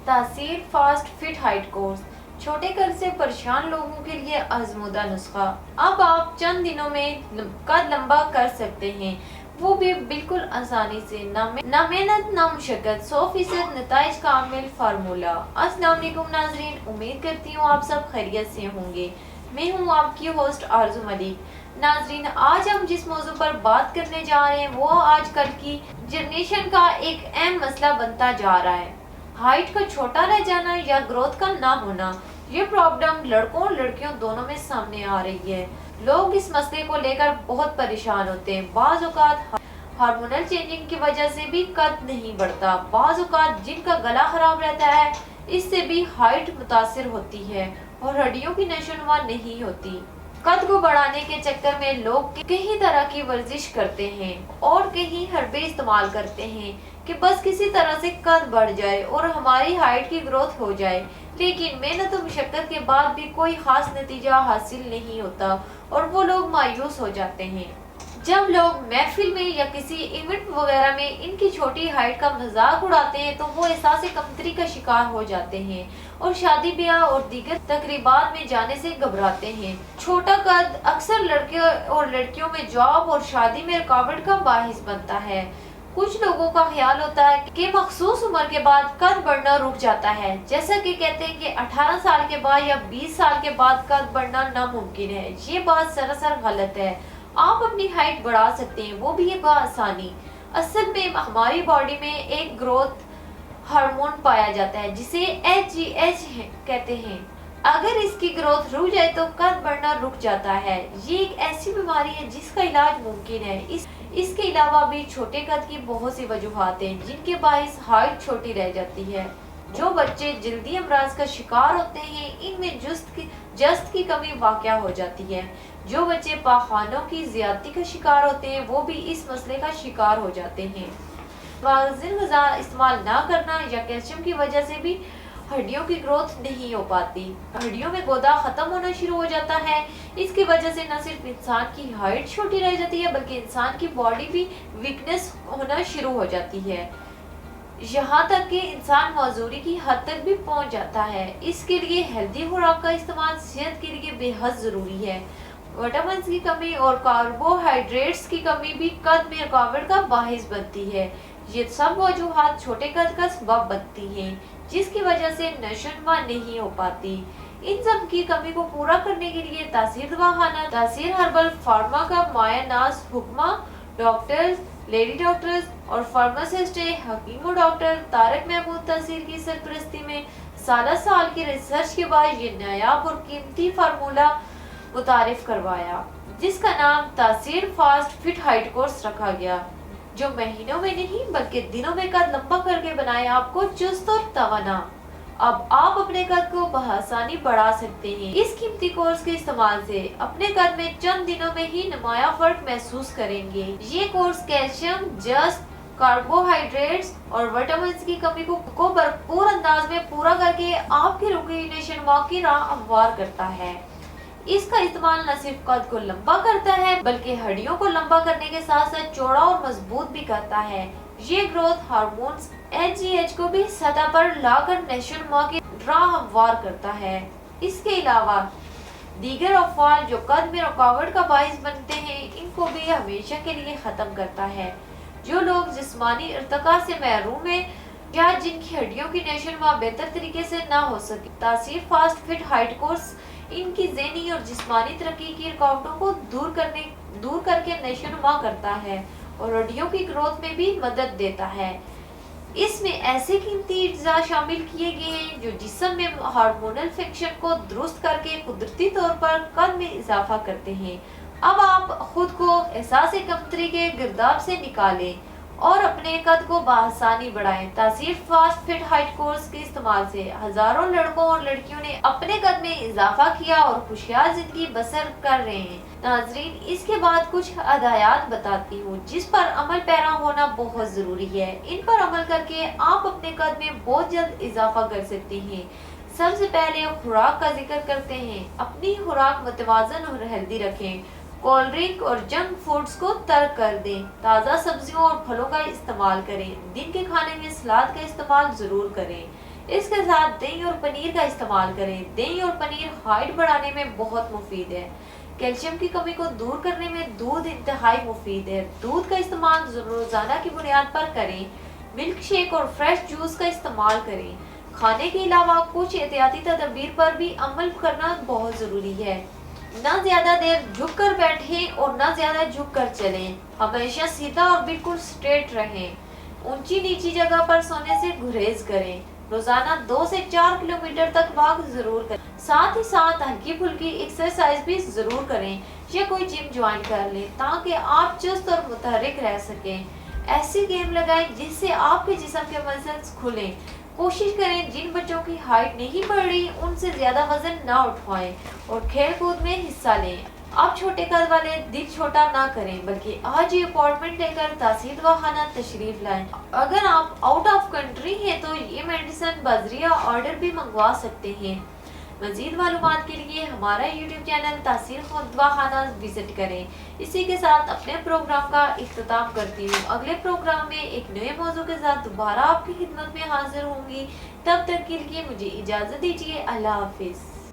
تاثیر fast fit height course چھوٹے قد سے پریشان لوگوں کے لیے آزمودہ نسخہ۔ اب آپ چند دنوں میں قد لمبا کر سکتے ہیں، وہ بھی بالکل آسانی سے، نہ محنت نہ مشقت، 100% نتائج کا عامل فارمولہ۔ السلام علیکم ناظرین، امید کرتی ہوں آپ سب خیریت سے ہوں گے۔ میں ہوں آپ کی ہوسٹ آرزو ملک۔ ناظرین، آج ہم جس موضوع پر بات کرنے جا رہے ہیں وہ آج کل کی جنریشن کا ایک اہم مسئلہ بنتا جا رہا ہے، ہائٹ کا چھوٹا رہ جانا یا گروتھ کا نہ ہونا۔ یہ پرابلم لڑکوں اور لڑکیوں دونوں میں سامنے آ رہی ہے۔ لوگ اس مسئلے کو لے کر بہت پریشان ہوتے ہیں۔ بعض اوقات ہارمونل چینجنگ کی وجہ سے بھی قد نہیں بڑھتا، بعض اوقات جن کا گلا خراب رہتا ہے اس سے بھی ہائٹ متاثر ہوتی ہے اور ہڈیوں کی نشو و نما نہیں ہوتی۔ قد کو بڑھانے کے چکر میں لوگ کئی طرح کی ورزش کرتے ہیں اور کئی حربے استعمال کرتے ہیں کہ بس کسی طرح سے قد بڑھ جائے اور ہماری ہائٹ کی گروتھ ہو جائے، لیکن محنت و مشقت کے بعد بھی کوئی خاص نتیجہ حاصل نہیں ہوتا اور وہ لوگ مایوس ہو جاتے ہیں۔ جب لوگ محفل میں یا کسی ایونٹ وغیرہ میں ان کی چھوٹی ہائٹ کا مذاق اڑاتے ہیں تو وہ احساس کمتری کا شکار ہو جاتے ہیں اور شادی بیاہ اور دیگر تقریبات میں جانے سے گھبراتے ہیں۔ چھوٹا قد اکثر لڑکے اور لڑکیوں میں جاب اور شادی میں رکاوٹ کا باعث بنتا ہے۔ کچھ لوگوں کا خیال ہوتا ہے کہ مخصوص عمر کے بعد قد بڑھنا رک جاتا ہے، جیسا کہ کہتے ہیں کہ 18 سال کے بعد یا 20 سال کے بعد قد بڑھنا ناممکن ہے۔ یہ بات سراسر غلط ہے۔ آپ اپنی ہائٹ بڑھا سکتے ہیں، وہ بھی بآسانی۔ اصل میں ہماری باڈی میں ایک گروتھ ہارمون پایا جاتا ہے جسے HGH کہتے ہیں۔ اگر اس کی گروتھ رک جائے تو قد بڑھنا رک جاتا ہے۔ یہ ایک ایسی بیماری ہے جس کا علاج ممکن ہے۔ اس کے علاوہ بھی چھوٹے قد کی بہت سی وجوہات ہیں جن کے باعث ہائٹ چھوٹی رہ جاتی ہے۔ جو بچے جلدی امراض کا شکار ہوتے ہیں ان میں جست کی کمی واقع ہو جاتی ہے۔ جو بچے پاخانوں کی زیادتی کا شکار ہوتے ہیں وہ بھی اس مسئلے کا شکار ہو جاتے ہیں۔ متوازن غذا استعمال نہ کرنا یا کیلشیم کی وجہ سے بھی ہڈیوں کی گروتھ نہیں ہو پاتی۔ ہڈیوں میں گودا ختم ہونا شروع ہو جاتا ہے۔ اس کی وجہ سے نہ صرف انسان کی ہائٹ چھوٹی رہ جاتی ہے بلکہ انسان کی باڈی بھی ویکنس ہونا شروع ہو جاتی ہے، یہاں تک کہ انسان معذوری کی حد تک بھی پہنچ جاتا ہے۔ اس کے لیے ہیلدی خوراک کا استعمال صحت کے لیے بے حد ضروری ہے۔ وٹامنز کی کمی اور کاربوہائیڈریٹس کی کمی بھی قد میں رکاوٹ کا باعث بنتی ہے۔ یہ سب وجوہات چھوٹے قد کا سبب بنتی ہیں جس کی وجہ سے نشو و نما نہیں ہو پاتی۔ ان سب کی کمی کو پورا کرنے کے لیے تاثیر دواخانہ تاثیر ہربل فارما کا مایہ ناز حکمہ ڈاکٹرز، لیڈی ڈاکٹرز اور فارماسسٹ حکیم و ڈاکٹر طارق محمود تاثیر کی سرپرستی میں سالہ سال کی ریسرچ کے بعد یہ نایاب اور قیمتی فارمولہ متعارف کروایا جس کا نام تاثیر فاسٹ فٹ ہائٹ کورس رکھا گیا، جو مہینوں میں نہیں بلکہ دنوں میں قد لمبا کر کے بنائے آپ کو چست اور توانا۔ اب آپ اپنے قد کو بآسانی بڑھا سکتے ہیں۔ اس قیمتی کورس کے استعمال سے اپنے قد میں چند دنوں میں ہی نمایاں فرق محسوس کریں گے۔ یہ کورس کیلشیم، جست، کاربوہائیڈریٹس اور وٹامنز کی کمی کو بھرپور انداز میں پورا کر کے آپ کی رکی نشو و نما کی راہ ہموار کرتا ہے۔ اس کا استعمال نہ صرف قد کو لمبا کرتا ہے بلکہ ہڈیوں کو لمبا کرنے کے ساتھ ساتھ چوڑا اور مضبوط بھی کرتا ہے۔ یہ گروتھ ہارمونز HGH کو بھی سطح پر لا کر نشو و نما کی راہ ہموار کرتا ہے۔ اس کے علاوہ دیگر افعال جو قد میں رکاوٹ کا باعث بنتے ہیں ان کو بھی ہمیشہ کے لیے ختم کرتا ہے۔ جو لوگ جسمانی ارتقاء سے محروم ہیں یا جن کی ہڈیوں کی نشو و نما بہتر طریقے سے نہ ہو سکے، تاثیر فاسٹ فٹ ہائٹ کورس ان کی ذہنی اور جسمانی ترقی کی رکاوٹوں کو دور کر کے نشو و نما کرتا ہے اور ہڈیوں کی گروتھ میں بھی مدد دیتا ہے۔ اس میں ایسے قیمتی اجزاء شامل کیے گئے ہیں جو جسم میں ہارمونل فنکشن کو درست کر کے قدرتی طور پر قد میں اضافہ کرتے ہیں۔ اب آپ خود کو احساس کمتری کے گرداب سے نکالیں اور اپنے قد کو بآسانی بڑھائیں۔ تاثیر فاسٹ فٹ ہائٹ کورس کے استعمال سے ہزاروں لڑکوں اور لڑکیوں نے اپنے قد میں اضافہ کیا اور خوشحال زندگی بسر کر رہے ہیں۔ ناظرین، اس کے بعد کچھ ہدایات بتاتی ہوں جس پر عمل پیرا ہونا بہت ضروری ہے۔ ان پر عمل کر کے آپ اپنے قد میں بہت جلد اضافہ کر سکتے ہیں۔ سب سے پہلے خوراک کا ذکر کرتے ہیں۔ اپنی خوراک متوازن اور ہیلدی رکھیں۔ کولڈ ڈرنک اور جنک فوڈز کو ترک کر دیں۔ تازہ سبزیوں اور پھلوں کا استعمال کریں۔ دن کے کھانے میں سلاد کا استعمال ضرور کریں۔ اس کے ساتھ دہی اور پنیر کا استعمال کریں۔ دہی اور پنیر ہائٹ بڑھانے میں بہت مفید ہے۔ کیلشیم کی کمی کو دور کرنے میں دودھ انتہائی مفید ہے۔ دودھ کا استعمال روزانہ کی بنیاد پر کریں۔ ملک شیک اور فریش جوس کا استعمال کریں۔ کھانے کے علاوہ کچھ احتیاطی تدابیر پر بھی عمل کرنا بہت ضروری ہے۔ نہ زیادہ دیر جھک کر بیٹھیں اور نہ زیادہ جھک کر چلیں۔ ہمیشہ سیدھا اور بالکل سٹریٹ رہیں۔ اونچی نیچی جگہ پر سونے سے گریز کریں۔ روزانہ 2 سے 4 کلومیٹر تک واک ضرور کریں۔ ساتھ ہی ساتھ ہلکی پھلکی ایکسرسائز بھی ضرور کریں یا کوئی جم جوائن کر لیں تاکہ آپ چست اور متحرک رہ سکیں۔ ایسی گیم لگائیں جس سے آپ کے جسم کے مسلز کھلیں۔ کوشش کریں جن بچوں کی ہائٹ نہیں بڑھ رہی ان سے زیادہ وزن نہ اٹھوائیں اور کھیل کود میں حصہ لیں۔ آپ چھوٹے قد والے دل چھوٹا نہ کریں بلکہ آج ہی اپارٹمنٹ لے کر تحصیل دواخانہ تشریف لائیں۔ اگر آپ آؤٹ آف کنٹری ہیں تو یہ میڈیسن بذریعہ آرڈر بھی منگوا سکتے ہیں۔ مزید معلومات کے لیے ہمارا یوٹیوب چینل تحصیل دواخانہ وزٹ کریں۔ اسی کے ساتھ اپنے پروگرام کا اختتام کرتی ہوں۔ اگلے پروگرام میں ایک نئے موضوع کے ساتھ دوبارہ آپ کی خدمت میں حاضر ہوں گی۔ تب تک کے لیے مجھے اجازت دیجیے۔ اللہ حافظ۔